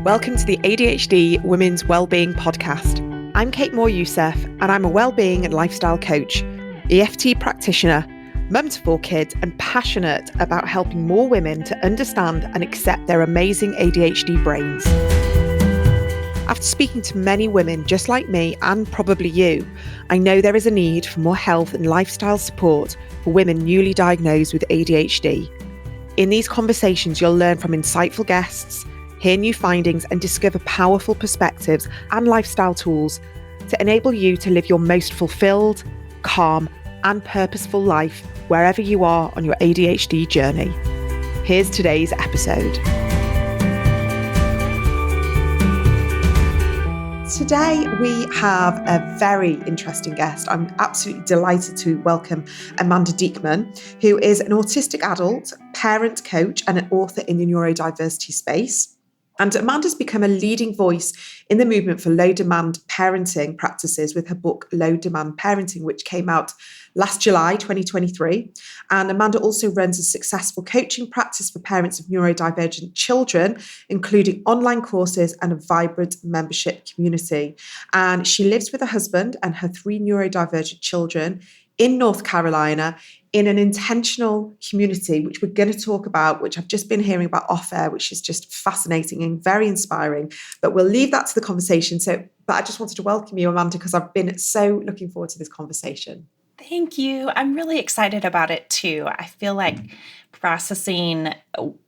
Welcome to the ADHD Women's Wellbeing podcast. I'm Kate Moore-Youssef, and I'm a wellbeing and lifestyle coach, EFT practitioner, mum to 4 kids, and passionate about helping more women to understand and accept their amazing ADHD brains. After speaking to many women just like me, and probably you, I know there is a need for more health and lifestyle support for women newly diagnosed with ADHD. In these conversations, you'll learn from insightful guests, hear new findings, and discover powerful perspectives and lifestyle tools to enable you to live your most fulfilled, calm, and purposeful life wherever you are on your ADHD journey. Here's today's episode. Today we have a very interesting guest. I'm absolutely delighted to welcome Amanda Diekman, who is an autistic adult, parent coach, and an author in the neurodiversity space. And Amanda's become a leading voice in the movement for low-demand parenting practices with her book, Low-Demand Parenting, which came out last July 2023. And Amanda also runs a successful coaching practice for parents of neurodivergent children, including online courses and a vibrant membership community. And she lives with her husband and her 3 neurodivergent children in North Carolina, in an intentional community, which we're going to talk about, which I've just been hearing about off air, which is just fascinating and very inspiring. But we'll leave that to the conversation. But I just wanted to welcome you, Amanda, because I've been so looking forward to this conversation. Thank you. I'm really excited about it too. I feel like processing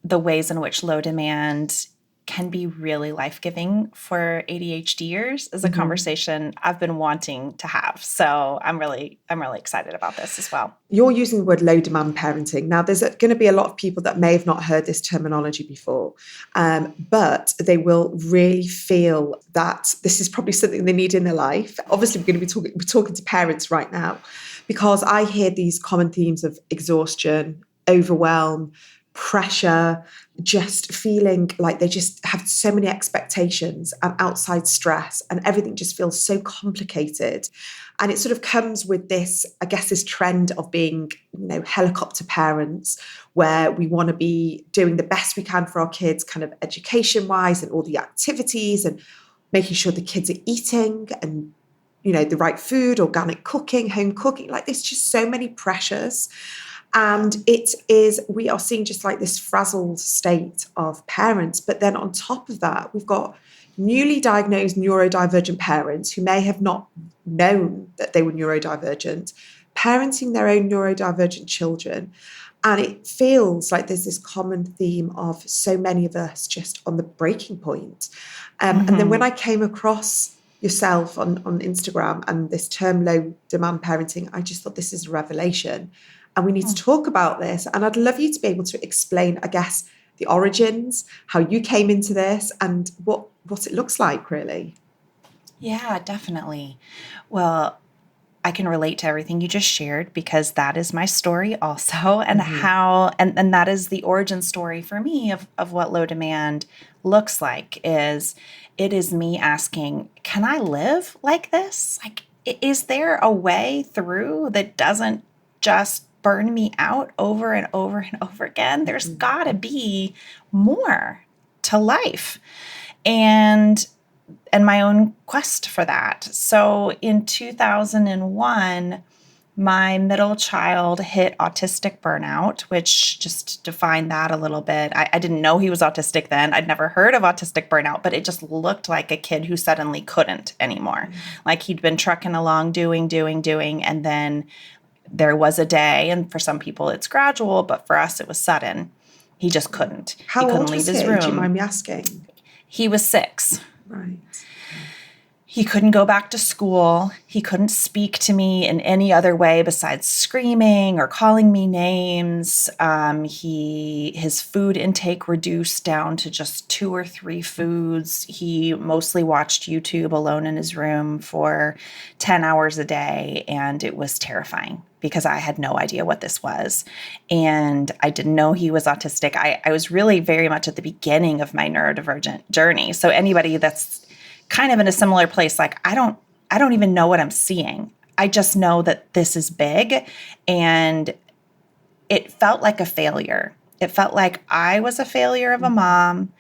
the ways in which low demand can be really life-giving for ADHDers is a conversation I've been wanting to have. So I'm really excited about this as well. You're using the word low-demand parenting. Now, there's going to be a lot of people that may have not heard this terminology before, but they will really feel that this is probably something they need in their life. Obviously, we're talking to parents right now, because I hear these common themes of exhaustion, overwhelm, pressure, just feeling like they just have so many expectations and outside stress, and everything just feels so complicated. And it sort of comes with this, I guess, this trend of being, helicopter parents, where we want to be doing the best we can for our kids, kind of education-wise, and all the activities, and making sure the kids are eating and the right food, organic cooking, home cooking. Like, there's just so many pressures. And we are seeing just like this frazzled state of parents. But then on top of that, we've got newly diagnosed neurodivergent parents who may have not known that they were neurodivergent, parenting their own neurodivergent children. And it feels like there's this common theme of so many of us just on the breaking point. And then when I came across yourself on Instagram and this term low demand parenting, I just thought, this is a revelation. And we need to talk about this. And I'd love you to be able to explain, I guess, the origins, how you came into this, and what it looks like, really. Yeah, definitely. Well, I can relate to everything you just shared, because that is my story also, and and that is the origin story for me of what low demand looks like. It is me asking, can I live like this? Like, is there a way through that doesn't just burn me out over and over and over again? There's got to be more to life, and my own quest for that. So in 2001, my middle child hit autistic burnout, which, just to define that a little bit, I didn't know he was autistic then. I'd never heard of autistic burnout, but it just looked like a kid who suddenly couldn't anymore. Like, he'd been trucking along, doing, and then there was a day, and for some people it's gradual, but for us it was sudden. He just couldn't. How he couldn't old leave was his he? room. Do you mind me asking? He was 6. Right. He couldn't go back to school. He couldn't speak to me in any other way besides screaming or calling me names. His food intake reduced down to just 2 or 3 foods. He mostly watched YouTube alone in his room for 10 hours a day, and it was terrifying because I had no idea what this was. And I didn't know he was autistic. I was really very much at the beginning of my neurodivergent journey. So anybody that's kind of in a similar place, like, I don't even know what I'm seeing. I just know that this is big, and it felt like a failure. It felt like I was a failure of a mom,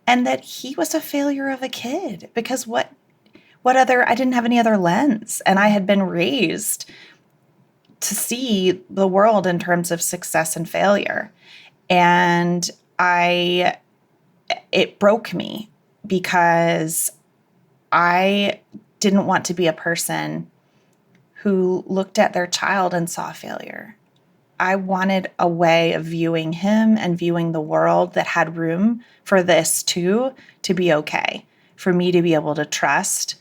and that he was a failure of a kid because I didn't have any other lens, and I had been raised to see the world in terms of success and failure. And it broke me because I didn't want to be a person who looked at their child and saw failure. I wanted a way of viewing him and viewing the world that had room for this too, to be okay, for me to be able to trust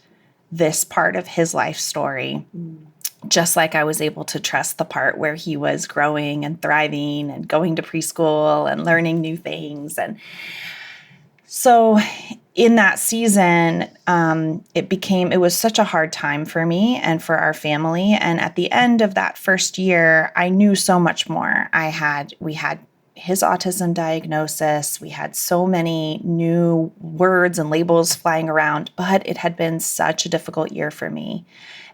this part of his life story, just like I was able to trust the part where he was growing and thriving and going to preschool and learning new things. And so in that season, it was such a hard time for me and for our family. And at the end of that first year, I knew so much more. We had his autism diagnosis. We had so many new words and labels flying around, but it had been such a difficult year for me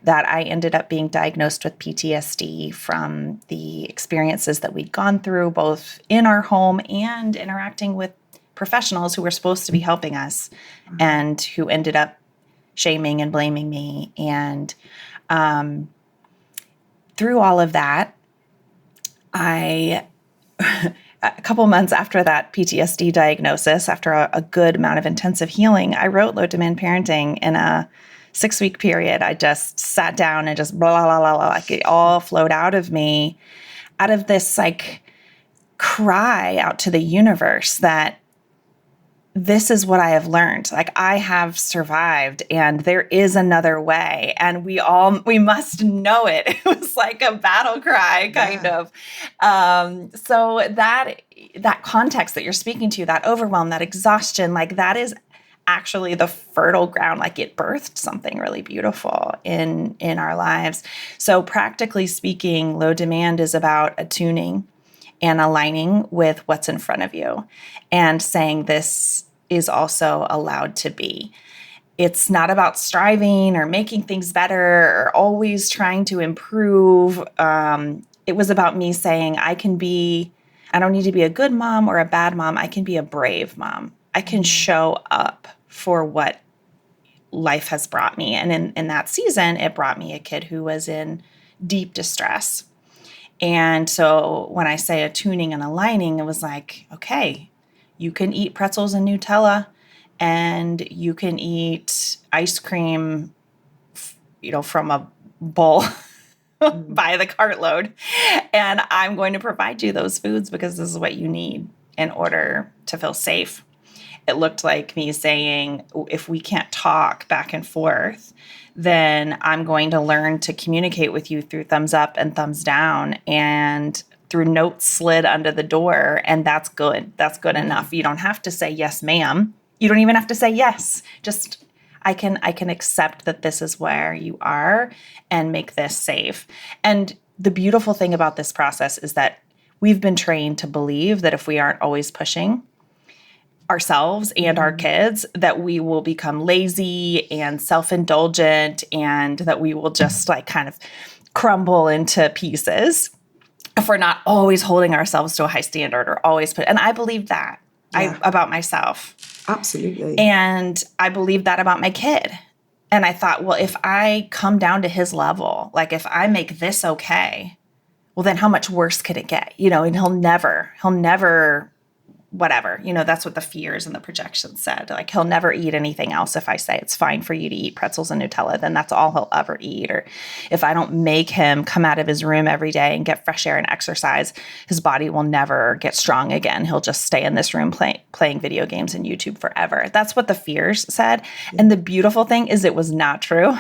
that I ended up being diagnosed with PTSD from the experiences that we'd gone through, both in our home and interacting with professionals who were supposed to be helping us, and who ended up shaming and blaming me. And through all of that, a couple months after that PTSD diagnosis, after a good amount of intensive healing, I wrote Low Demand Parenting in a 6-week period. I just sat down and just blah, blah, blah, blah, like it all flowed out of me, out of this like cry out to the universe that this is what I have learned. Like, I have survived and there is another way, and we must know it. It was like a battle cry kind of. So that context that you're speaking to, that overwhelm, that exhaustion, like that is actually the fertile ground. Like, it birthed something really beautiful in our lives. So practically speaking, low demand is about attuning and aligning with what's in front of you and saying this is also allowed to be. It's not about striving or making things better or always trying to improve. It was about me saying, I don't need to be a good mom or a bad mom. I can be a brave mom. I can show up for what life has brought me. And in that season, it brought me a kid who was in deep distress. And so when I say attuning and aligning, it was like, okay, you can eat pretzels and Nutella, and you can eat ice cream, from a bowl by the cartload. And I'm going to provide you those foods because this is what you need in order to feel safe. It looked like me saying, if we can't talk back and forth, then I'm going to learn to communicate with you through thumbs up and thumbs down and through notes slid under the door. And that's good. That's good enough. You don't have to say, yes, ma'am. You don't even have to say yes. Just, I can accept that this is where you are and make this safe. And the beautiful thing about this process is that we've been trained to believe that if we aren't always pushing ourselves and our kids, that we will become lazy and self-indulgent, and that we will just like kind of crumble into pieces if we're not always holding ourselves to a high standard or always and I believe that about myself. Absolutely. And I believe that about my kid. And I thought, well, if I come down to his level, like if I make this okay, well, then how much worse could it get? And he'll never, whatever, that's what the fears and the projections said. Like, he'll never eat anything else. If I say it's fine for you to eat pretzels and Nutella, then that's all he'll ever eat. Or if I don't make him come out of his room every day and get fresh air and exercise, his body will never get strong again. He'll just stay in this room playing video games and YouTube forever. That's what the fears said. Yeah. And the beautiful thing is it was not true.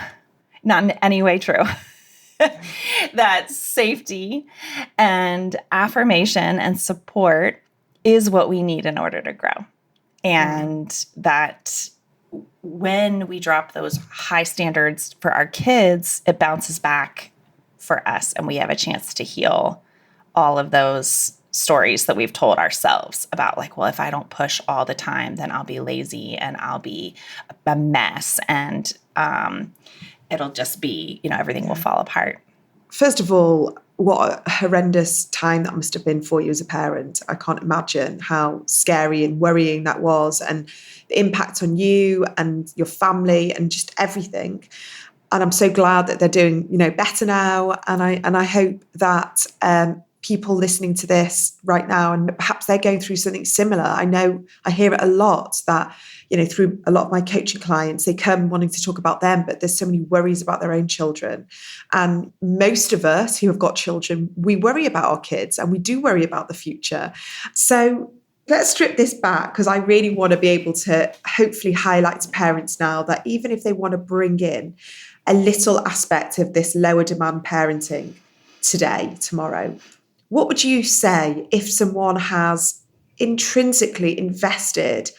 Not in any way true. That safety and affirmation and support is what we need in order to grow. And that when we drop those high standards for our kids, it bounces back for us, and we have a chance to heal all of those stories that we've told ourselves about, like, well, if I don't push all the time, then I'll be lazy and I'll be a mess, and it'll just be, everything will fall apart. first of all, what a horrendous time that must have been for you as a parent. I can't imagine how scary and worrying that was, and the impact on you and your family and just everything. And I'm so glad that they're doing, better now. And I hope that people listening to this right now, and perhaps they're going through something similar. I know I hear it a lot that, through a lot of my coaching clients, they come wanting to talk about them, but there's so many worries about their own children. And most of us who have got children, we worry about our kids and we do worry about the future. So let's strip this back, because I really want to be able to hopefully highlight to parents now that even if they want to bring in a little aspect of this lower demand parenting today, tomorrow, what would you say if someone has intrinsically invested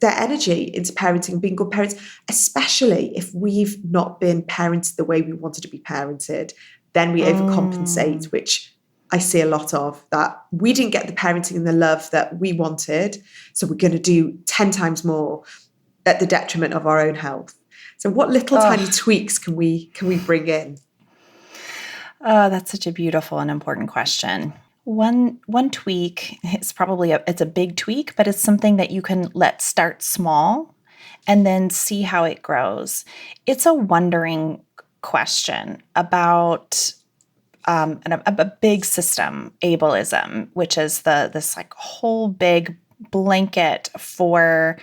their energy into parenting, being good parents, especially if we've not been parented the way we wanted to be parented? Then we overcompensate, which I see a lot of, that we didn't get the parenting and the love that we wanted, so we're going to do 10 times more at the detriment of our own health. So what little tiny tweaks can we bring in? Oh, that's such a beautiful and important question. One tweak is probably it's a big tweak, but it's something that you can let start small and then see how it grows. It's a wondering question about a big system, Abeism, which is this like whole big blanket for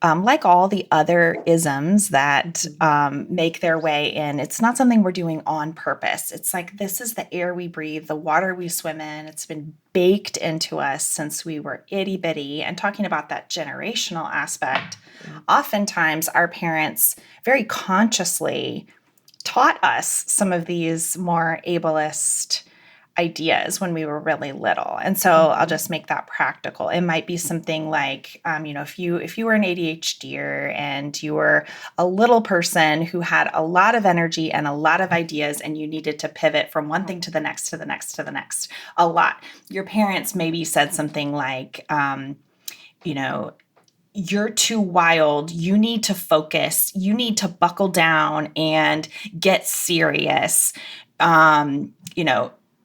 like all the other isms that make their way in. It's not something we're doing on purpose. It's like, this is the air we breathe, the water we swim in. It's been baked into us since we were itty bitty. And talking about that generational aspect, oftentimes our parents very consciously taught us some of these more ableist ideas when we were really little. And so I'll just make that practical. It might be something like, if you were an ADHDer and you were a little person who had a lot of energy and a lot of ideas, and you needed to pivot from one thing to the next, to the next, to the next, a lot. Your parents maybe said something like, you're too wild. You need to focus. You need to buckle down and get serious.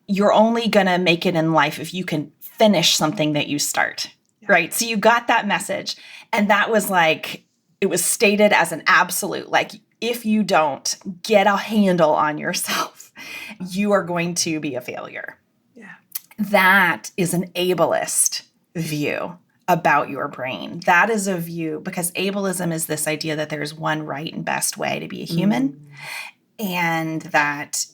You're only going to make it in life if you can finish something that you start, right? So you got that message. And that was like, it was stated as an absolute, like, if you don't get a handle on yourself, you are going to be a failure. Yeah. That is an ableist view about your brain. That is a view, because ableism is this idea that there's one right and best way to be a human, and that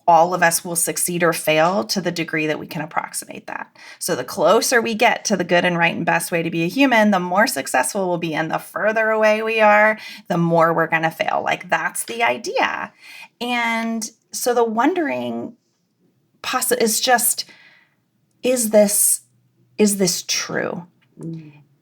all of us will succeed or fail to the degree that we can approximate that. So the closer we get to the good and right and best way to be a human, the more successful we'll be. And the further away we are, the more we're going to fail. Like, that's the idea. And so the wondering is just, is this true?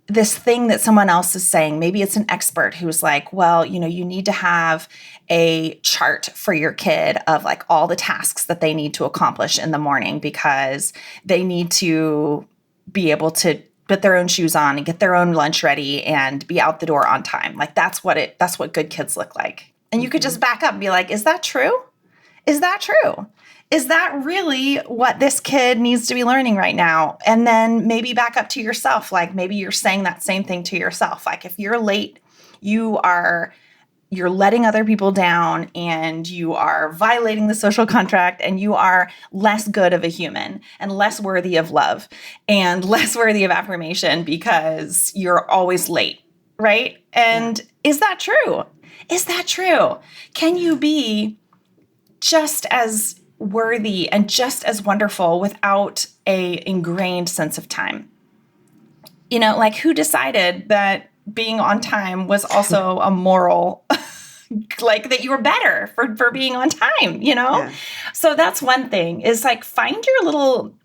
This thing that someone else is saying, maybe it's an expert who's like, well, you need to have a chart for your kid of like all the tasks that they need to accomplish in the morning, because they need to be able to put their own shoes on and get their own lunch ready and be out the door on time. Like, that's what good kids look like. And you could just back up and be like, is that true? Is that true? Is that really what this kid needs to be learning right now? And then maybe back up to yourself. Like, maybe you're saying that same thing to yourself. Like, if you're late, you're letting other people down, and you are violating the social contract, and you are less good of a human and less worthy of love and less worthy of affirmation because you're always late, right? And is that true? Is that true? Can you be just as worthy and just as wonderful without a ingrained sense of time? Like, who decided that being on time was also a moral, like, that you were better for being on time, Yeah. So that's one thing, is like, find your little,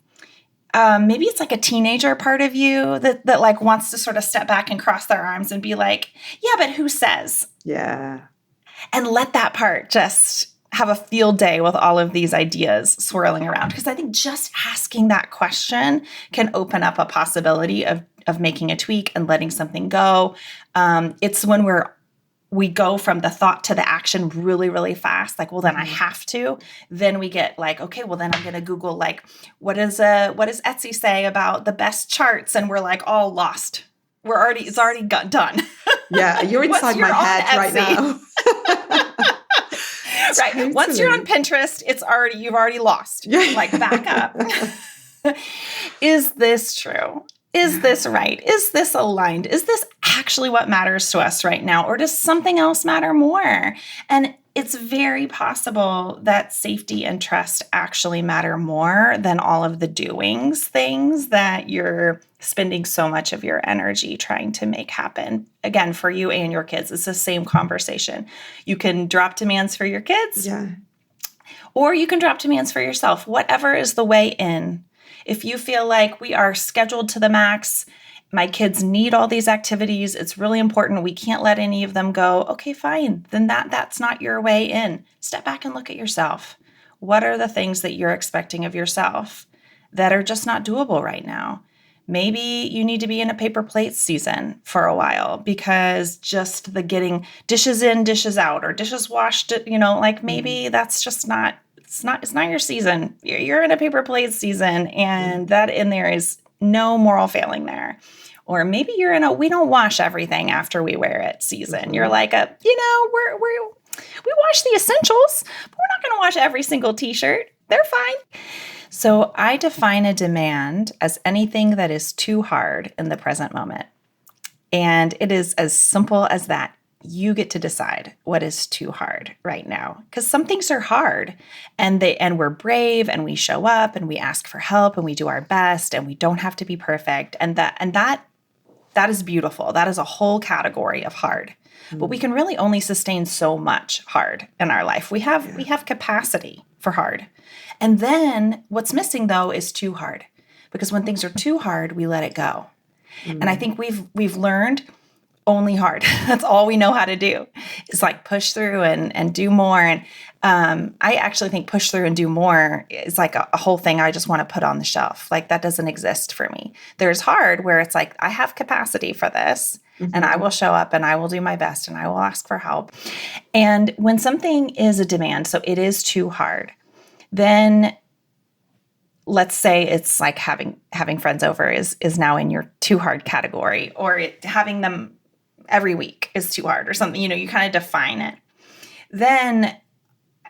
maybe it's like a teenager part of you that like wants to sort of step back and cross their arms and be like, yeah, but who says? Yeah. And let that part just have a field day with all of these ideas swirling around. Because I think just asking that question can open up a possibility of making a tweak and letting something go. It's when we're we go from the thought to the action really, really fast. Like, well, then I have to. Then we get like, okay, well, then I'm going to Google like, what does Etsy say about the best charts? And we're like all lost. It's already done. Yeah, you're inside my head right now. Right. Totally. Once you're on Pinterest, you've already lost. Yeah. Like, back up. Is this true? Is this right? Is this aligned? Is this actually what matters to us right now? Or does something else matter more? And it's very possible that safety and trust actually matter more than all of the doings things that you're spending so much of your energy trying to make happen. Again, for you and your kids, it's the same conversation. You can drop demands for your kids, or you can drop demands for yourself, whatever is the way in. If you feel like we are scheduled to the max, my kids need all these activities, it's really important, we can't let any of them go, okay, fine, then that's not your way in. Step back and look at yourself. What are the things that you're expecting of yourself that are just not doable right now? Maybe you need to be in a paper plate season for a while, because just the getting dishes in, dishes out, or dishes washed, like maybe that's just not, it's not your season. You're in a paper plate season, and that in there is no moral failing there. Or maybe you're in a we don't wash everything after we wear it season. You're like we wash the essentials, but we're not going to wash every single t-shirt. They're fine. So I define a demand as anything that is too hard in the present moment. And it is as simple as that. You get to decide what is too hard right now, because some things are hard, and we're brave, and we show up, and we ask for help, and we do our best, and we don't have to be perfect. And that is beautiful. That is a whole category of hard. But we can really only sustain so much hard in our life. We have capacity for hard. And then what's missing though is too hard, because when things are too hard, we let it go. And I think we've learned only hard. That's all we know how to do. It's like push through and do more. And I actually think push through and do more is like a whole thing I just want to put on the shelf. Like, that doesn't exist for me. There's hard where it's like, I have capacity for this, and I will show up, and I will do my best, and I will ask for help. And when something is a demand, so it is too hard, then let's say it's like having friends over is now in your too hard category, or having them every week is too hard or something, you kind of define it. Then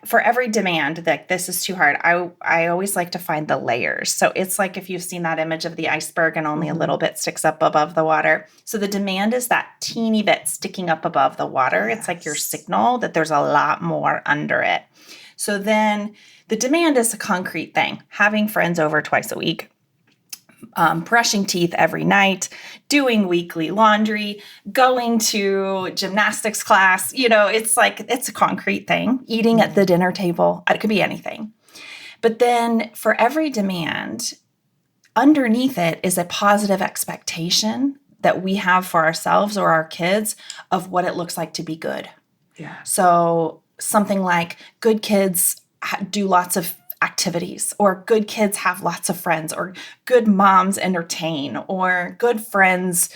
for every demand, like this is too hard, I always like to find the layers. So it's like if you've seen that image of the iceberg and only a little bit sticks up above the water. So the demand is that teeny bit sticking up above the water. Yes. It's like your signal that there's a lot more under it. So then the demand is a concrete thing, having friends over twice a week, brushing teeth every night, doing weekly laundry, going to gymnastics class. It's like, it's a concrete thing, eating at the dinner table. It could be anything. But then for every demand, underneath it is a positive expectation that we have for ourselves or our kids of what it looks like to be good. Yeah. So something like good kids do lots of activities, or good kids have lots of friends, or good moms entertain, or good friends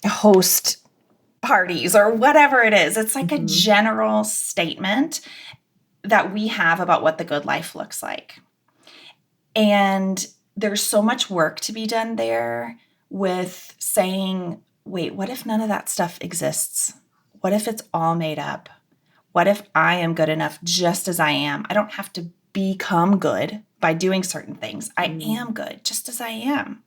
host parties, or whatever it is. It's like a general statement that we have about what the good life looks like. And there's so much work to be done there with saying, wait, what if none of that stuff exists? What if it's all made up? What if I am good enough just as I am? I don't have to become good by doing certain things. I am good just as I am.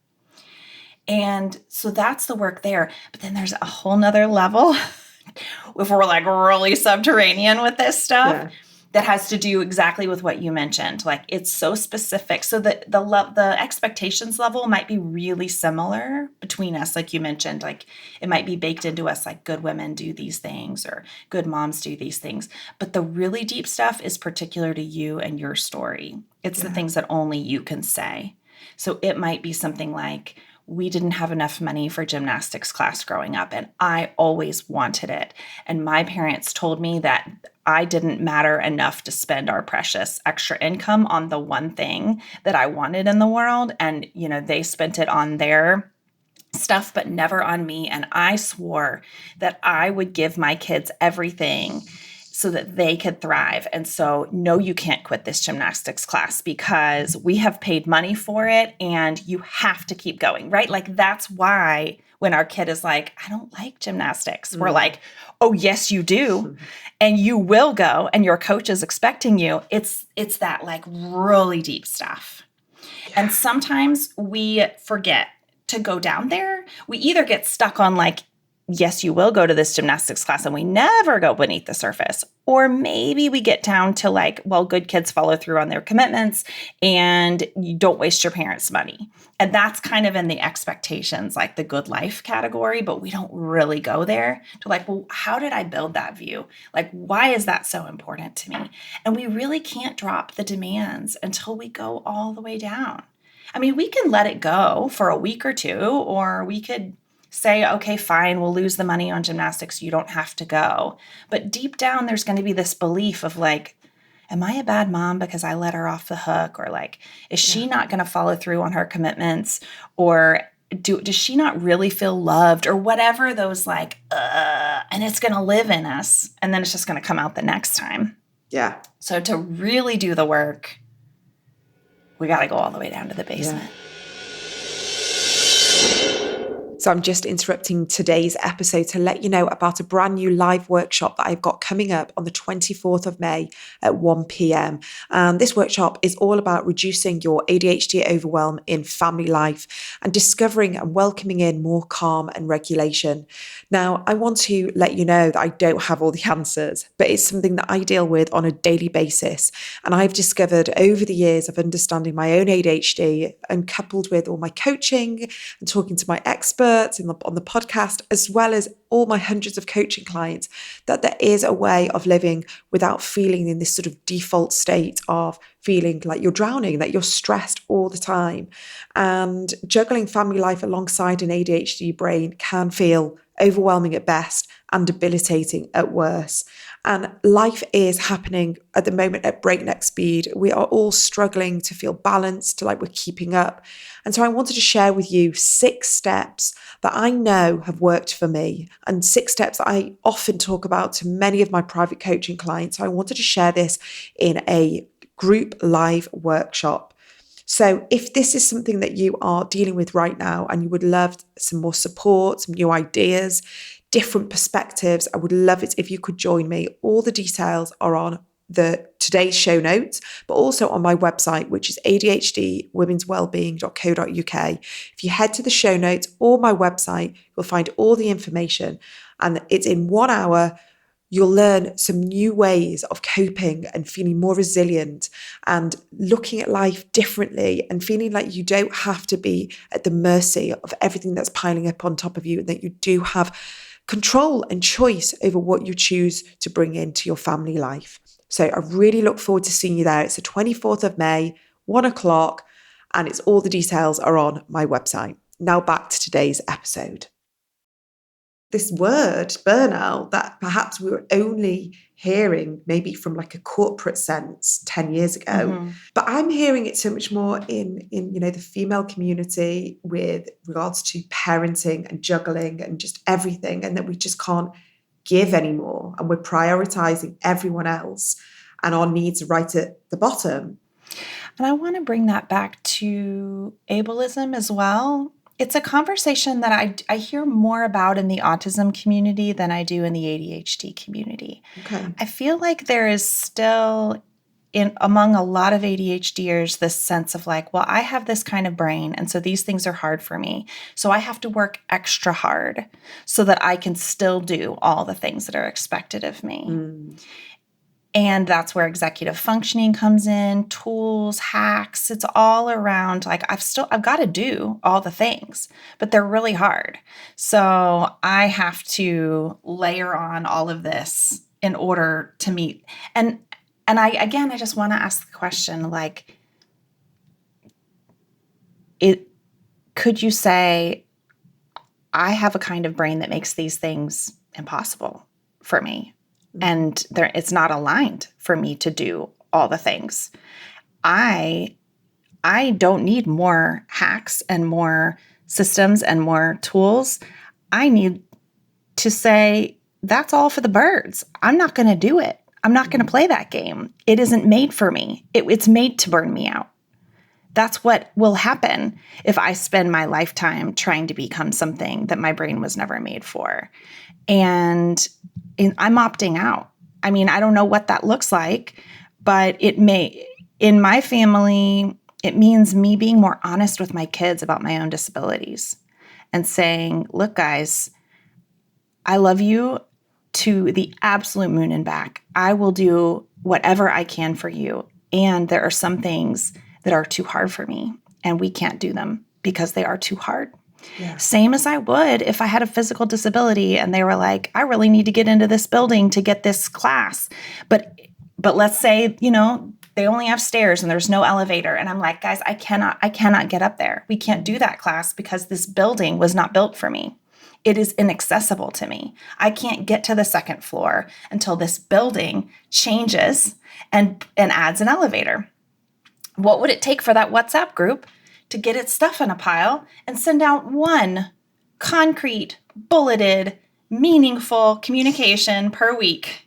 And so that's the work there. But then there's a whole nother level if we're like really subterranean with this stuff that has to do exactly with what you mentioned. Like, it's so specific. So the expectations level might be really similar between us. Like you mentioned, like it might be baked into us, like good women do these things or good moms do these things. But the really deep stuff is particular to you and your story. It's the things that only you can say. So it might be something like, we didn't have enough money for gymnastics class growing up, and I always wanted it. And my parents told me that I didn't matter enough to spend our precious extra income on the one thing that I wanted in the world. And, they spent it on their stuff, but never on me. And I swore that I would give my kids everything so that they could thrive. And so, no, you can't quit this gymnastics class because we have paid money for it and you have to keep going, right? Like, that's why when our kid is like, I don't like gymnastics, we're like, oh, yes, you do. And you will go and your coach is expecting you. It's that like really deep stuff. And sometimes we forget to go down there. We either get stuck on like, yes, you will go to this gymnastics class and we never go beneath the surface. Or maybe we get down to like, well, good kids follow through on their commitments and you don't waste your parents' money. And that's kind of in the expectations, like the good life category, but we don't really go there to like, well, how did I build that view? Like, why is that so important to me? And we really can't drop the demands until we go all the way down. I mean, we can let it go for a week or two, or we could say, okay, fine, we'll lose the money on gymnastics. You don't have to go. But deep down, there's going to be this belief of like, am I a bad mom because I let her off the hook? Or like, is she not going to follow through on her commitments? Or does she not really feel loved? Or whatever those like, and it's going to live in us. And then it's just going to come out the next time. Yeah. So to really do the work, we got to go all the way down to the basement. Yeah. So I'm just interrupting today's episode to let you know about a brand new live workshop that I've got coming up on the 24th of May at 1 p.m. And this workshop is all about reducing your ADHD overwhelm in family life and discovering and welcoming in more calm and regulation. Now, I want to let you know that I don't have all the answers, but it's something that I deal with on a daily basis. And I've discovered over the years of understanding my own ADHD and coupled with all my coaching and talking to my experts on the podcast, as well as all my hundreds of coaching clients, that there is a way of living without feeling in this sort of default state of feeling like you're drowning, that you're stressed all the time. And juggling family life alongside an ADHD brain can feel overwhelming at best and debilitating at worst. And life is happening at the moment at breakneck speed. We are all struggling to feel balanced, to like we're keeping up. And so I wanted to share with you 6 steps that I know have worked for me and 6 steps that I often talk about to many of my private coaching clients. So I wanted to share this in a group live workshop. So if this is something that you are dealing with right now and you would love some more support, some new ideas, different perspectives, I would love it if you could join me. All the details are on today's show notes, but also on my website, which is adhdwomenswellbeing.co.uk. If you head to the show notes or my website, you'll find all the information, and it's in 1 hour. You'll learn some new ways of coping and feeling more resilient and looking at life differently and feeling like you don't have to be at the mercy of everything that's piling up on top of you, and that you do have control and choice over what you choose to bring into your family life. So I really look forward to seeing you there. It's the 24th of May, 1 o'clock, and it's all the details are on my website. Now back to today's episode. This word, burnout, that perhaps we were only hearing maybe from like a corporate sense 10 years ago. But I'm hearing it so much more in the female community with regards to parenting and juggling and just everything, and that we just can't give anymore. And we're prioritizing everyone else and our needs right at the bottom. And I want to bring that back to ableism as well. It's a conversation that I hear more about in the autism community than I do in the ADHD community. Okay. I feel like there is still among a lot of ADHDers this sense of like, well, I have this kind of brain, and so these things are hard for me. So I have to work extra hard so that I can still do all the things that are expected of me. And that's where executive functioning comes in, tools, hacks. It's all around like I've got to do all the things, but they're really hard. So I have to layer on all of this in order to meet. And I just want to ask the question, like, could you say, I have a kind of brain that makes these things impossible for me? And it's not aligned for me to do all the things. I don't need more hacks and more systems and more tools, I need to say, that's all for the birds. I'm not going to do it. I'm not going to play that game. It isn't made for me. It's made to burn me out. That's what will happen if I spend my lifetime trying to become something that my brain was never made for. And I'm opting out. I mean, I don't know what that looks like, but in my family, it means me being more honest with my kids about my own disabilities and saying, look, guys, I love you to the absolute moon and back. I will do whatever I can for you. And there are some things that are too hard for me, and we can't do them because they are too hard. Yeah. Same as I would if I had a physical disability and they were like, I really need to get into this building to get this class. But let's say, they only have stairs and there's no elevator. And I'm like, guys, I cannot get up there. We can't do that class because this building was not built for me. It is inaccessible to me. I can't get to the second floor until this building changes and adds an elevator. What would it take for that WhatsApp group to get its stuff in a pile and send out one concrete, bulleted, meaningful communication per week?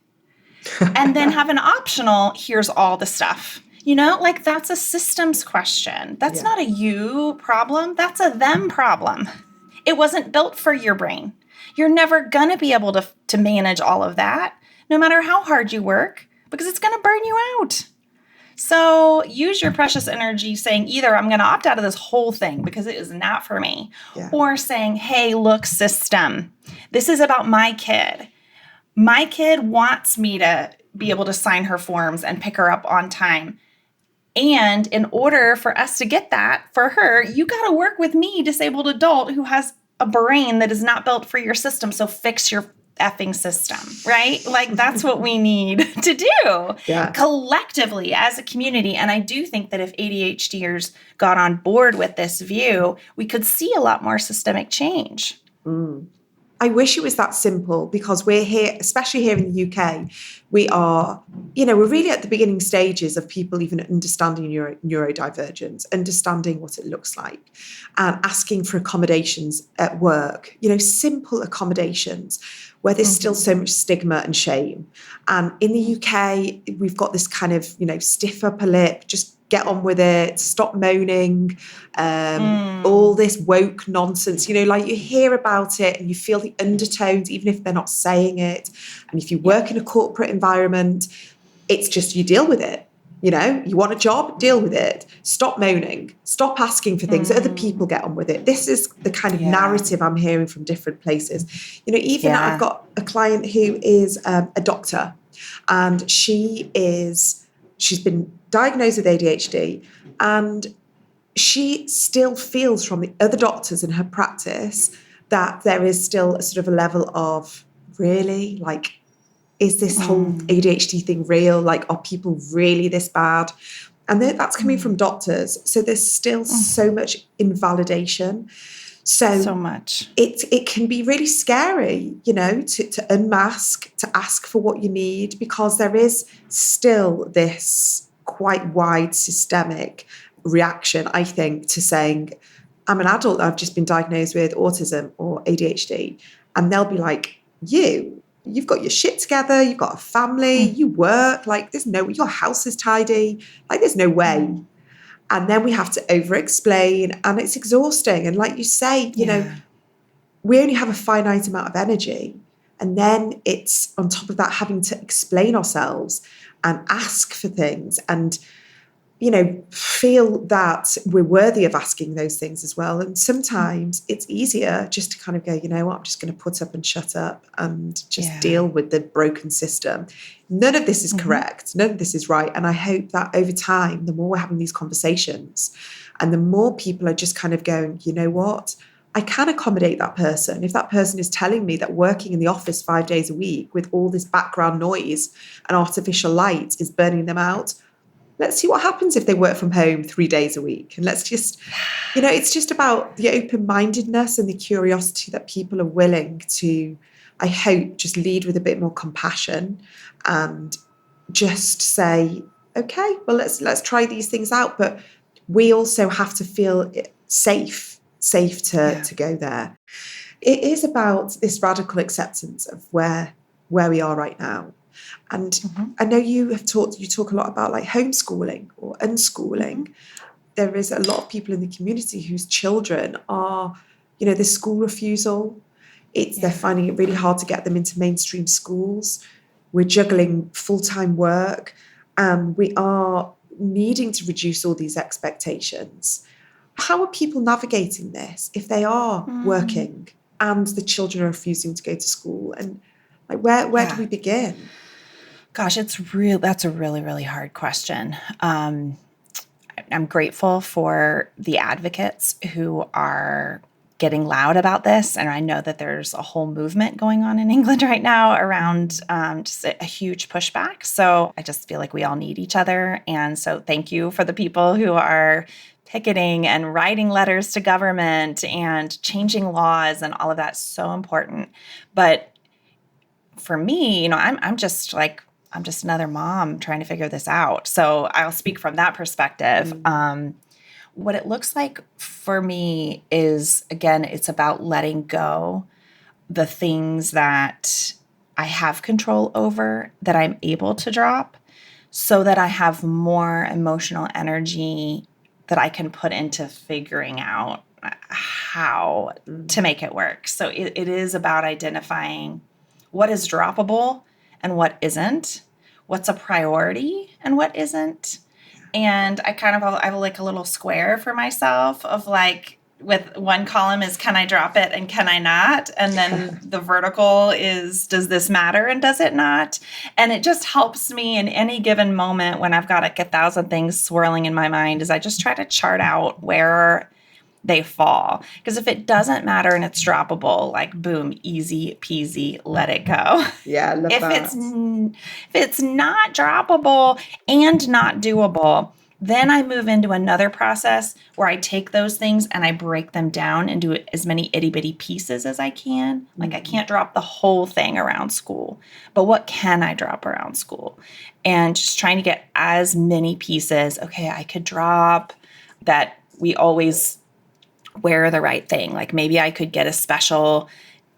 And then have an optional, here's all the stuff. That's a systems question. That's not a you problem. That's a them problem. It wasn't built for your brain. You're never going to be able to manage all of that, no matter how hard you work, because it's going to burn you out. So use your precious energy saying either I'm going to opt out of this whole thing because it is not for me, or saying, hey, look, system, this is about my kid. My kid wants me to be able to sign her forms and pick her up on time. And in order for us to get that for her, you got to work with me, disabled adult who has a brain that is not built for your system. So fix your effing system, right? That's what we need to do collectively as a community. And I do think that if ADHDers got on board with this view, we could see a lot more systemic change. I wish it was that simple, because we're here, especially here in the UK, we are, we're really at the beginning stages of people even understanding neurodivergence, understanding what it looks like, and asking for accommodations at work, simple accommodations where there's still so much stigma and shame. And in the UK, we've got this kind of, stiff upper lip, just get on with it, stop moaning, all this woke nonsense, you hear about it and you feel the undertones, even if they're not saying it. And if you work in a corporate environment, it's just, you deal with it. You want a job, deal with it. Stop moaning, stop asking for things. Other people get on with it. This is the kind of narrative I'm hearing from different places. I've got a client who is a doctor, and she's been diagnosed with ADHD, and she still feels from the other doctors in her practice that there is still a sort of a level of, really, is this whole ADHD thing real? Are people really this bad? And that's coming from doctors. So there's still so much invalidation. So much. It can be really scary, to unmask, to ask for what you need, because there is still this quite wide systemic reaction, I think, to saying, I'm an adult, I've just been diagnosed with autism or ADHD. And they'll be like, you've got your shit together, you've got a family, you work, your house is tidy, there's no way. And then we have to over-explain, and it's exhausting. And like you say, we only have a finite amount of energy. And then it's on top of that having to explain ourselves and ask for things and, feel that we're worthy of asking those things as well. And sometimes it's easier just to kind of go, I'm just going to put up and shut up and just deal with the broken system. None of this is correct. None of this is right. And I hope that over time, the more we're having these conversations and the more people are just kind of going, I can accommodate that person. If that person is telling me that working in the office 5 days a week with all this background noise and artificial light is burning them out, let's see what happens if they work from home 3 days a week. And let's just, it's just about the open-mindedness and the curiosity that people are willing to, I hope, just lead with a bit more compassion and just say, okay, well, let's try these things out. But we also have to feel safe safe to go there. It is about this radical acceptance of where we are right now. And I know you talk a lot about like homeschooling or unschooling. There is a lot of people in the community whose children are, the school refusal. They're finding it really hard to get them into mainstream schools. We're juggling full-time work, and we are needing to reduce all these expectations. How are people navigating this if they are working and the children are refusing to go to school? And like, where do we begin? Gosh, that's a really, really hard question. I'm grateful for the advocates who are getting loud about this. And I know that there's a whole movement going on in England right now around just a huge pushback. So I just feel like we all need each other. And so thank you for the people who are picketing and writing letters to government and changing laws, and all of that's so important. But for me, I'm just another mom trying to figure this out. So I'll speak from that perspective. What it looks like for me is, again, it's about letting go the things that I have control over, that I'm able to drop, so that I have more emotional energy that I can put into figuring out how to make it work. So it is about identifying what is droppable and what isn't, what's a priority and what isn't. And I have like a little square for myself of like, with one column is, can I drop it and can I not? And then the vertical is, does this matter and does it not? And it just helps me in any given moment when I've got like 1,000 things swirling in my mind, is I just try to chart out where they fall. Because if it doesn't matter and it's droppable, like boom, easy peasy, let it go. Yeah, I love that. If it's not droppable and not doable, then I move into another process where I take those things and I break them down into as many itty bitty pieces as I can. Like I can't drop the whole thing around school, but what can I drop around school? And just trying to get as many pieces. Okay, I could drop that we always wear the right thing. Like maybe I could get a special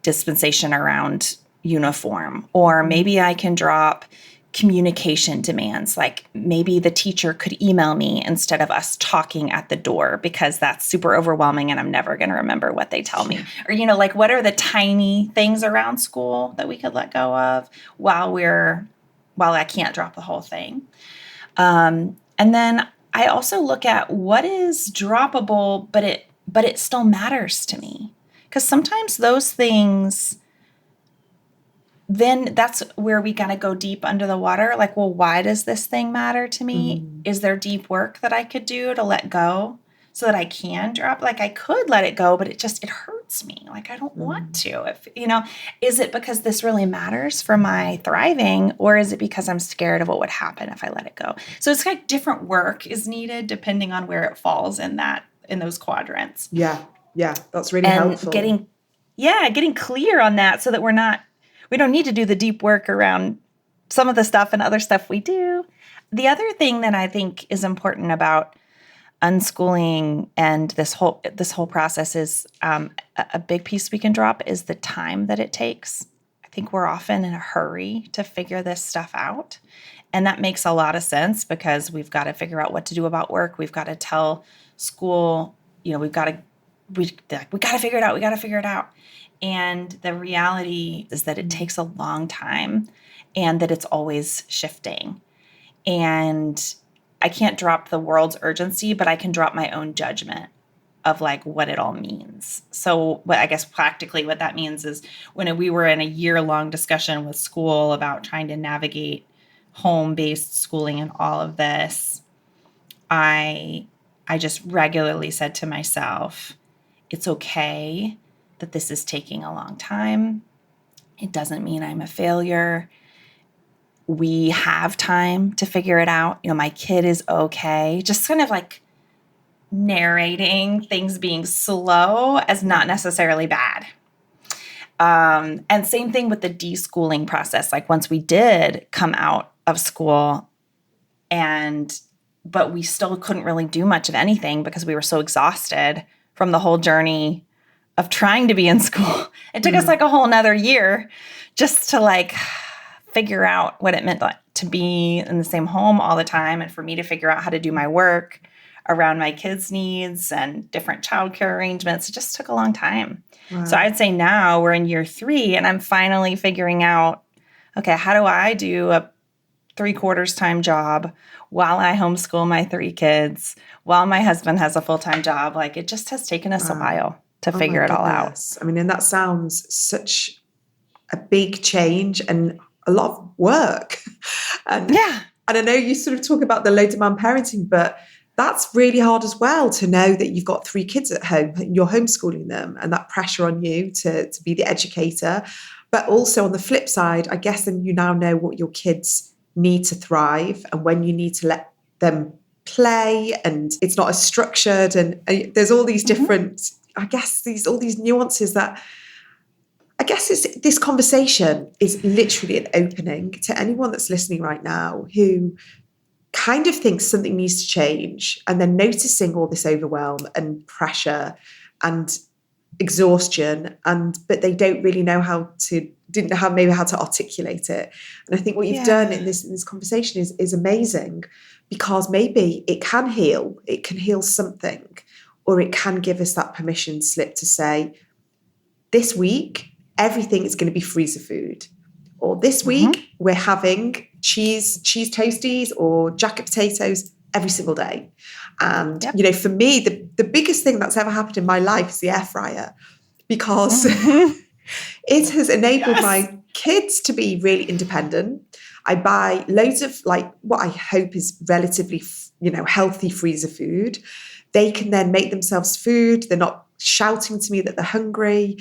dispensation around uniform, or maybe I can drop communication demands. Like maybe the teacher could email me instead of us talking at the door, because that's super overwhelming and I'm never going to remember what they tell me. Or, like what are the tiny things around school that we could let go of while I can't drop the whole thing. And then I also look at what is droppable, but it still matters to me. Because sometimes those things, then that's where we gotta go deep under the water. Like, well, why does this thing matter to me? Is there deep work that I could do to let go so that I can drop? Like I could let it go, but it hurts me. Like I don't want to. Is it because this really matters for my thriving, or is it because I'm scared of what would happen if I let it go? So it's like different work is needed depending on where it falls in those quadrants. Yeah, that's really helpful. Getting clear on that so that we don't need to do the deep work around some of the stuff and other stuff we do. The other thing that I think is important about unschooling and this whole process is a big piece we can drop is the time that it takes. I think we're often in a hurry to figure this stuff out. And that makes a lot of sense because we've got to figure out what to do about work. We've got to tell school, we got to figure it out. We got to figure it out. And the reality is that it takes a long time and that it's always shifting. And I can't drop the world's urgency, but I can drop my own judgment of like what it all means. So I guess practically what that means is when we were in a year-long discussion with school about trying to navigate home-based schooling and all of this, I just regularly said to myself, it's okay that this is taking a long time. It doesn't mean I'm a failure. We have time to figure it out. My kid is okay. Just kind of like narrating things being slow as not necessarily bad. And same thing with the deschooling process. Like once we did come out of school but we still couldn't really do much of anything because we were so exhausted from the whole journey of trying to be in school. It took us like a whole nother year just to like figure out what it meant to be in the same home all the time, and for me to figure out how to do my work around my kids' needs and different childcare arrangements. It just took a long time. Wow. So I'd say now we're in year 3 and I'm finally figuring out, okay, how do I do a 3/4 time job while I homeschool my 3 kids, while my husband has a full-time job? Like, it just has taken us a while to figure it all out. I mean, and that sounds such a big change and a lot of work. And I know you sort of talk about the low demand parenting, but that's really hard as well, to know that you've got 3 kids at home and you're homeschooling them, and that pressure on you to be the educator. But also on the flip side, I guess then you now know what your kids need to thrive and when you need to let them play, and it's not as structured. And there's all these different, I guess, all these nuances that I guess this conversation is literally an opening to anyone that's listening right now who kind of thinks something needs to change, and then noticing all this overwhelm and pressure and exhaustion, but they don't really know didn't know maybe how to articulate it. And I think what you've done in this conversation is amazing, because maybe it can heal something, or it can give us that permission slip to say, this week everything is going to be freezer food, or this week we're having cheese toasties or jacket potatoes every single day. And, for me, the biggest thing that's ever happened in my life is the air fryer, because it has enabled my kids to be really independent. I buy loads of like what I hope is relatively, healthy freezer food. They can then make themselves food. They're not shouting to me that they're hungry.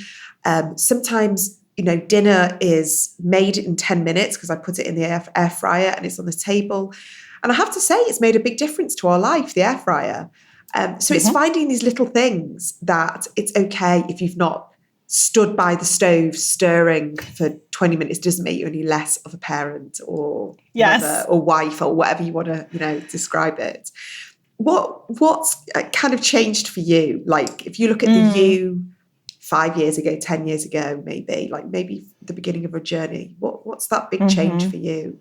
Sometimes, dinner is made in 10 minutes because I put it in the air fryer and it's on the table. And I have to say, it's made a big difference to our life, the air fryer. So it's finding these little things that it's okay if you've not stood by the stove stirring for 20 minutes. Doesn't make you any less of a parent or mother or wife or whatever you want to, describe it. What's kind of changed for you? Like, if you look at the you 5 years ago, 10 years ago, maybe the beginning of a journey, what's that big change for you?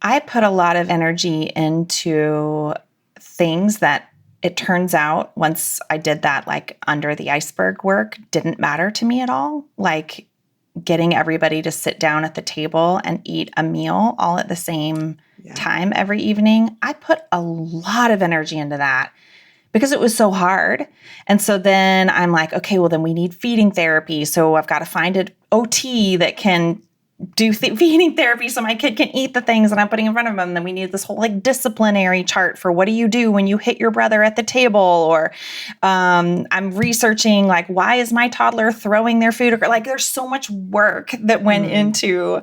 I put a lot of energy into things that, it turns out, once I did that, like under the iceberg work, didn't matter to me at all. Like getting everybody to sit down at the table and eat a meal all at the same time every evening. I put a lot of energy into that because it was so hard. And so then I'm like, okay, well then we need feeding therapy. So I've got to find an OT that can do feeding therapy so my kid can eat the things that I'm putting in front of him. And then we need this whole like disciplinary chart for what do you do when you hit your brother at the table? Or I'm researching like, why is my toddler throwing their food? Or like, there's so much work that went into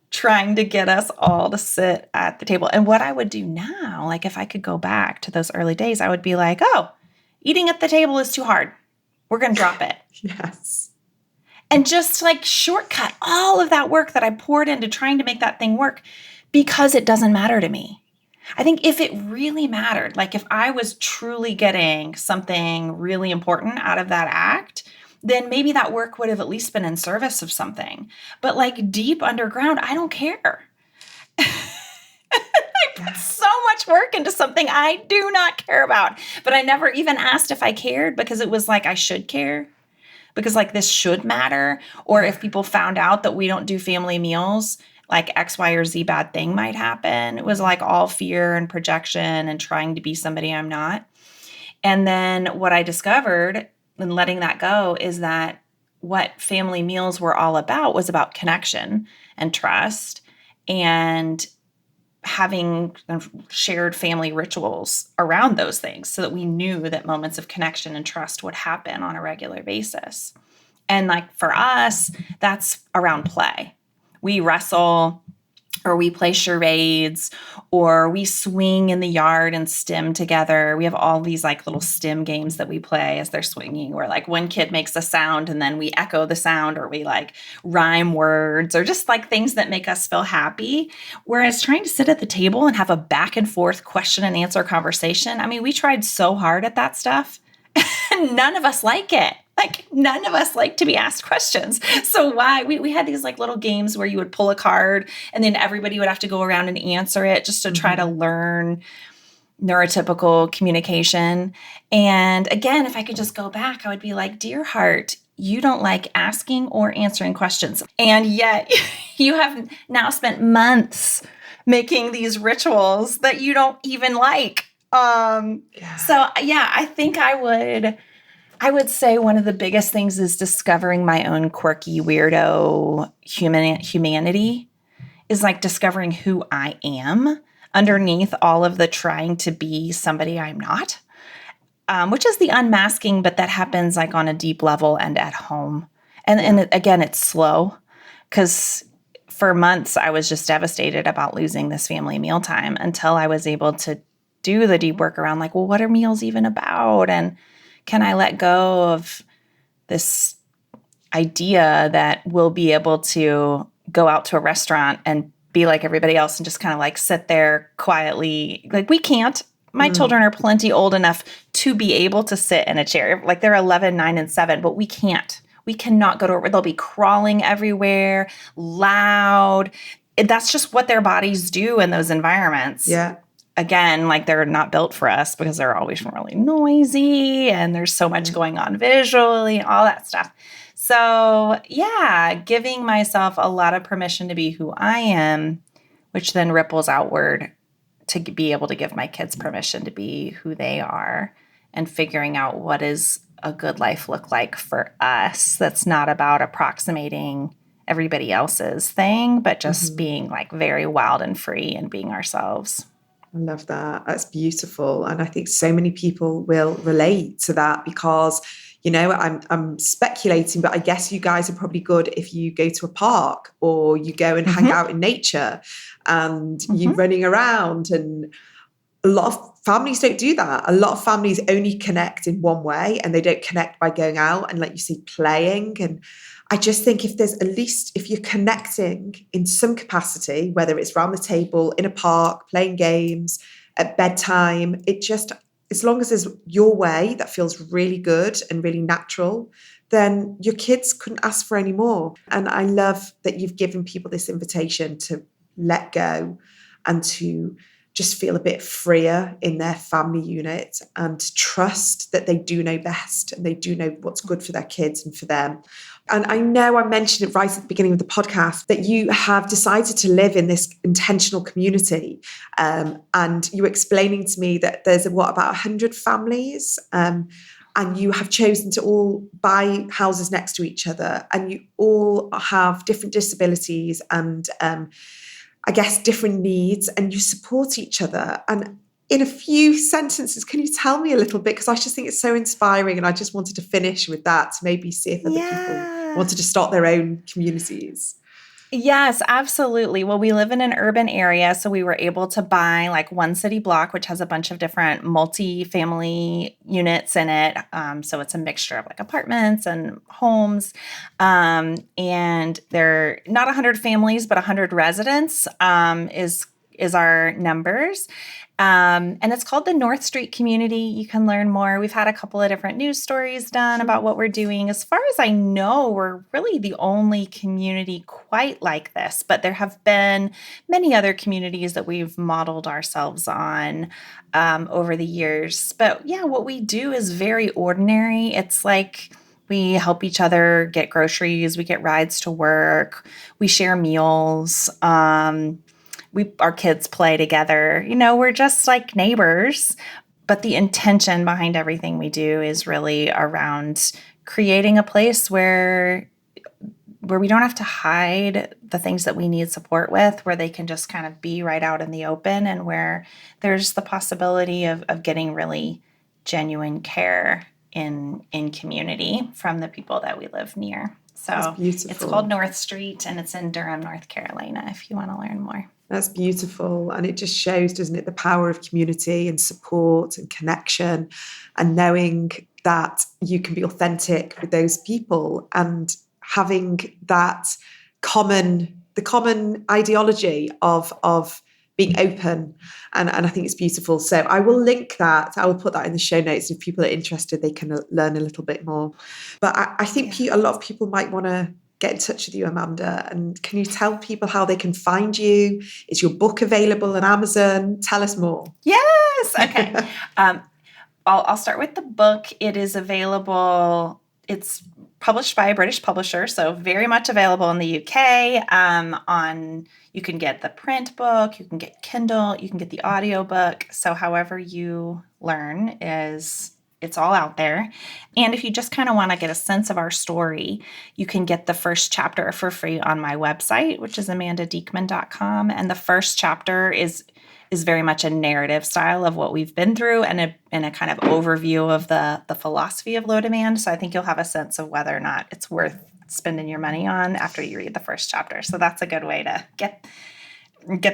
trying to get us all to sit at the table. And what I would do now, like if I could go back to those early days, I would be like, oh, eating at the table is too hard. We're going to drop it. Yes. And just like shortcut all of that work that I poured into trying to make that thing work, because it doesn't matter to me. I think if it really mattered, like if I was truly getting something really important out of that act, then maybe that work would have at least been in service of something. But like deep underground, I don't care. I put so much work into something I do not care about. But I never even asked if I cared, because it was like I should care. Because like this should matter. Or if people found out that we don't do family meals, like X, Y, or Z bad thing might happen. It was like all fear and projection and trying to be somebody I'm not. And then what I discovered in letting that go is that what family meals were all about was about connection and trust and having shared family rituals around those things so that we knew that moments of connection and trust would happen on a regular basis. And like for us, that's around play. We wrestle, or we play charades, or we swing in the yard and stim together. We have all these like little stim games that we play as they're swinging, where like one kid makes a sound and then we echo the sound, or we like rhyme words, or just like things that make us feel happy. Whereas trying to sit at the table and have a back and forth question and answer conversation, I mean, we tried so hard at that stuff. none of us like it. Like, none of us like to be asked questions. So why we had these like little games where you would pull a card and then everybody would have to go around and answer it just to try to learn neurotypical communication. And again, if I could just go back, I would be like, dear heart, you don't like asking or answering questions. And yet you have now spent months making these rituals that you don't even like. So yeah, I think I would say one of the biggest things is discovering my own quirky, weirdo humanity, is like discovering who I am underneath all of the trying to be somebody I'm not, which is the unmasking, but that happens like on a deep level and at home. And again, it's slow, because for months I was just devastated about losing this family mealtime until I was able to do the deep work around like, well, what are meals even about? And can I let go of this idea that we'll be able to go out to a restaurant and be like everybody else and just kind of like sit there quietly? Like, we can't. My children are plenty old enough to be able to sit in a chair. Like, they're 11, 9, and 7, but we can't. We cannot go to, they'll be crawling everywhere, loud. That's just what their bodies do in those environments. Yeah. Again, like, they're not built for us because they're always really noisy and there's so much going on visually, all that stuff. So yeah, giving myself a lot of permission to be who I am, which then ripples outward to be able to give my kids permission to be who they are, and figuring out what does a good life look like for us. That's not about approximating everybody else's thing, but just being like very wild and free and being ourselves. I love that. That's beautiful. And I think so many people will relate to that because, you know, I'm speculating, but I guess you guys are probably good if you go to a park or you go and hang out in nature and you're running around. And a lot of families don't do that. A lot of families only connect in one way, and they don't connect by going out and, like you say, playing. And I just think if there's, at least if you're connecting in some capacity, whether it's around the table, in a park, playing games, at bedtime, it just, as long as there's your way that feels really good and really natural, then your kids couldn't ask for any more. And I love that you've given people this invitation to let go and to just feel a bit freer in their family unit and trust that they do know best and they do know what's good for their kids and for them. And I know I mentioned it right at the beginning of the podcast that you have decided to live in this intentional community. And you were explaining to me that there's about 100 families, and you have chosen to all buy houses next to each other, and you all have different disabilities and I guess different needs, and you support each other. And in a few sentences, can you tell me a little bit? Because I just think it's so inspiring, and I just wanted to finish with that to maybe see if other people wanted to start their own communities. Yes, absolutely. Well, we live in an urban area, so we were able to buy like one city block, which has a bunch of different multi-family units in it. So it's a mixture of like apartments and homes. And they're not 100 families, but 100 residents is our numbers. And it's called the North Street Community. You can learn more. We've had a couple of different news stories done about what we're doing. As far as I know, we're really the only community quite like this, but there have been many other communities that we've modeled ourselves on over the years. But yeah, what we do is very ordinary. It's like we help each other get groceries. We get rides to work. We share meals. Our kids play together. You know, we're just like neighbors, but the intention behind everything we do is really around creating a place where we don't have to hide the things that we need support with, where they can just kind of be right out in the open, and where there's the possibility of getting really genuine care in community from the people that we live near. So it's called North Street, and it's in Durham, North Carolina, if you want to learn more. That's beautiful. And it just shows, doesn't it, the power of community and support and connection, and knowing that you can be authentic with those people and having that common ideology of being open. And I think it's beautiful. So I will link that. I will put that in the show notes. If people are interested, they can learn a little bit more. But I think a lot of people might want to get in touch with you, Amanda. And can you tell people how they can find you? Is your book available on Amazon? Tell us more. Yes. Okay. I'll start with the book. It is available. It's published by a British publisher, so very much available in the UK. You can get the print book, you can get Kindle, you can get the audiobook. So however you learn it's all out there. And if you just kind of want to get a sense of our story, you can get the first chapter for free on my website, which is amandadeekman.com. And the first chapter is very much a narrative style of what we've been through and a kind of overview of the philosophy of low demand. So I think you'll have a sense of whether or not it's worth spending your money on after you read the first chapter. So that's a good way to get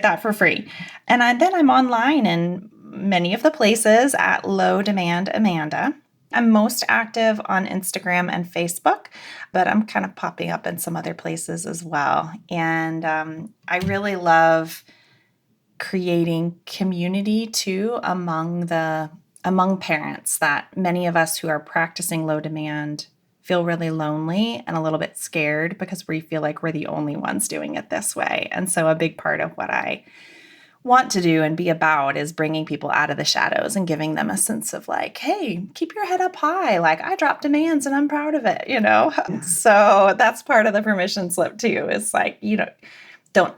that for free. And then I'm online in many of the places at Low Demand Amanda. I'm most active on Instagram and Facebook, but I'm kind of popping up in some other places as well. And I really love creating community too among parents, that many of us who are practicing low demand feel really lonely and a little bit scared because we feel like we're the only ones doing it this way. And so a big part of what I want to do and be about is bringing people out of the shadows and giving them a sense of like, hey, keep your head up high. Like, I drop demands and I'm proud of it, Yeah. So that's part of the permission slip too. Is like, you don't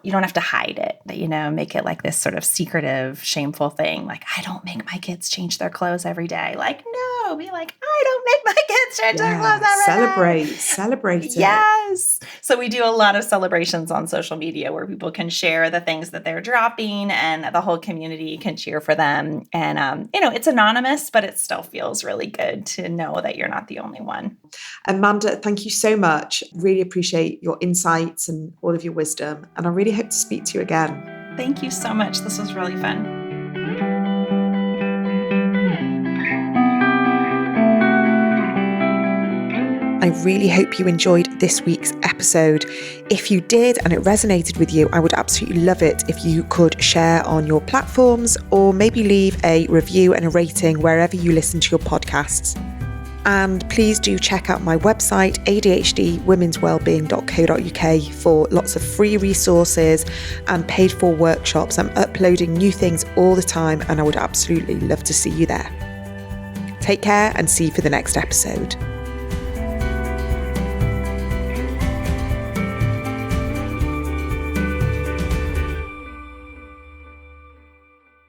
have to hide it, make it like this sort of secretive, shameful thing. Like, I don't make my kids change their clothes every day. Like, no, be like, I don't make my kids change their clothes every day. Celebrate it. Yes. So we do a lot of celebrations on social media where people can share the things that they're dropping and the whole community can cheer for them. And, it's anonymous, but it still feels really good to know that you're not the only one. Amanda, thank you so much. Really appreciate your insights and all of your wisdom. And I really hope to speak to you again. Thank you so much. This was really fun. I really hope you enjoyed this week's episode. If you did and it resonated with you, I would absolutely love it if you could share on your platforms or maybe leave a review and a rating wherever you listen to your podcasts. And please do check out my website, ADHDwomenswellbeing.co.uk, for lots of free resources and paid for workshops. I'm uploading new things all the time and I would absolutely love to see you there. Take care and see you for the next episode.